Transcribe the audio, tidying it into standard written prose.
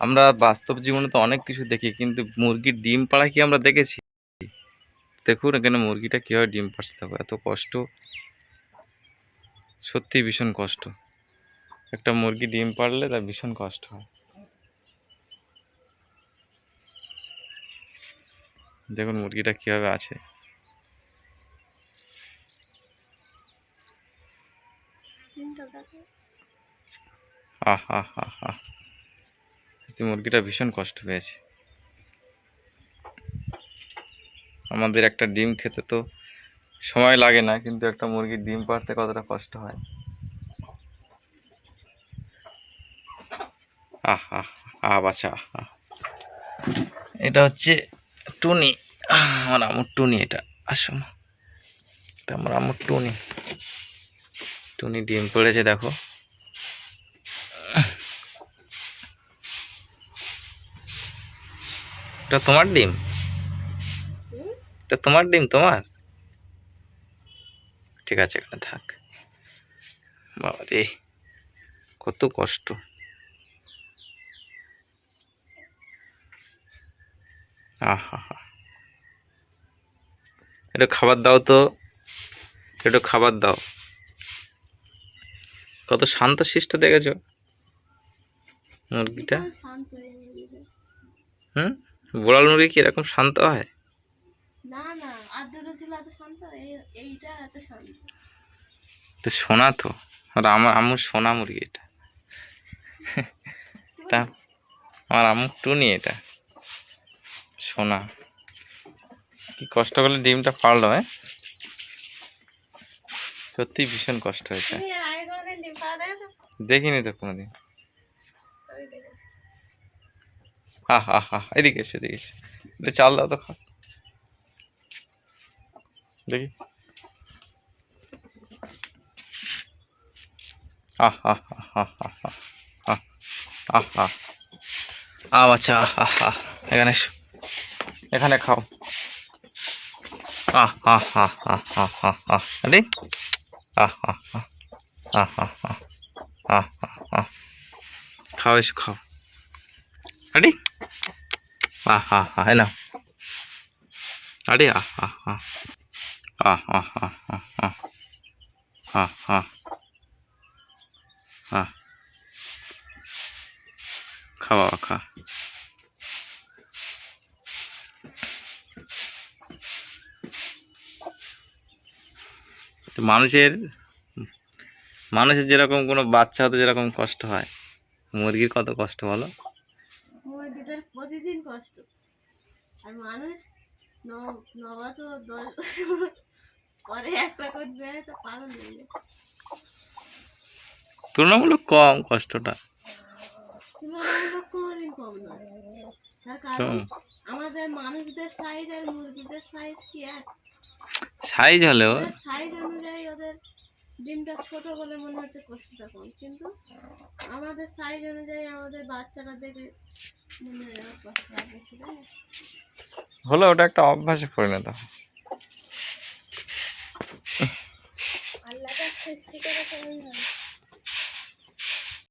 আমরা বাস্তব জীবনে তো অনেক কিছু দেখি, কিন্তু মুরগির ডিম পাড়া কি আমরা দেখেছি? দেখুন এখানে মুরগিটা কীভাবে ডিম পাড়ছে, দেখো এত কষ্ট, সত্যি ভীষণ কষ্ট। একটা মুরগি ডিম পাড়লে তার ভীষণ কষ্ট হয়। দেখুন মুরগিটা কীভাবে আছে। আহ আহ আহ আহ মুরগিটা ভীষণ কষ্ট পেয়েছে। আমাদের একটা ডিম খেতে তো সময় লাগে না, কিন্তু একটা মুরগির ডিম পাড়তে কতটা কষ্ট হয়। আহ আহ আহ বাচ্চা, এটা হচ্ছে টুনি, আমার আমুর টুনি। এটা আসো, এটা আমার আমুর টুনি। টুনি ডিম পড়েছে দেখো। এটা তোমার ডিম? এটা তোমার ডিম? তোমার? ঠিক আছে, এখানে থাক। বাবা রে, কত কষ্ট। আহা, একটু খাবার দাও তো, একটু খাবার দাও। কত শান্ত শিষ্ট দেখেছো মুরগিটা? বোড়াল মুরগি কি এরকম শান্ত হয়? না না, আদুরে ছিল এত শান্ত, এইটা এত শান্ত। তো সোনা তো, আর আমার আম্মুর সোনা মুরগি এটা। এটা আমার আম্মুর টুনি, এটা সোনা। কি কষ্ট করলে ডিমটা পারলো, হ্যাঁ সত্যি ভীষণ কষ্ট হয়েছে। দেখিনি তো কোনোদিন। হা হা হা, এদিকে এসে, এদিকে এসে, এটা চাল দাও তো, খা দেখি। আহ আহ আহ আহ আহ আহ আহ আহ আচ্ছা, আহ আহ এখানে এসো, এখানে খাও। আহ আহ আহ আহ আহ আহ আহ আরে আহ আহ আহ আহ আহ আহ আহ আহ খাও, এসো খাও। আরে আহ আহ আহ না, আরে আহ আহ আহ আহ আহ আহ আহ আহ আহ আহ আহ খাওয়া খা। মানুষের মানুষের যেরকম কোনো বাচ্চা হতে যেরকম কষ্ট হয়, মুরগির কত কষ্ট বলো? মুরগিদের প্রতিদিন কষ্ট, আর মানুষ 9 বছর 10 বছর পরে একটা করবে তো পাগল হয়ে যায়। তুলনামূলক কম কষ্টটা, তুলনামূলক কোনোদিন কম নয়। তার কারণ আমাদের মানুষদের সাইজ আর মুরগিদের সাইজ কি এক? সাইজ হলেও সাইজ অনুযায়ী ওদের ডিমটা ছোট বলে মনে হচ্ছে কষ্টটা কম, কিন্তু আমাদের সাইজ অনুযায়ী আমাদের বাচ্চারা দেখে মনে হয় কষ্টটা বেশি। হলো, ওটা একটা অভ্যাসে পরিণত হয়।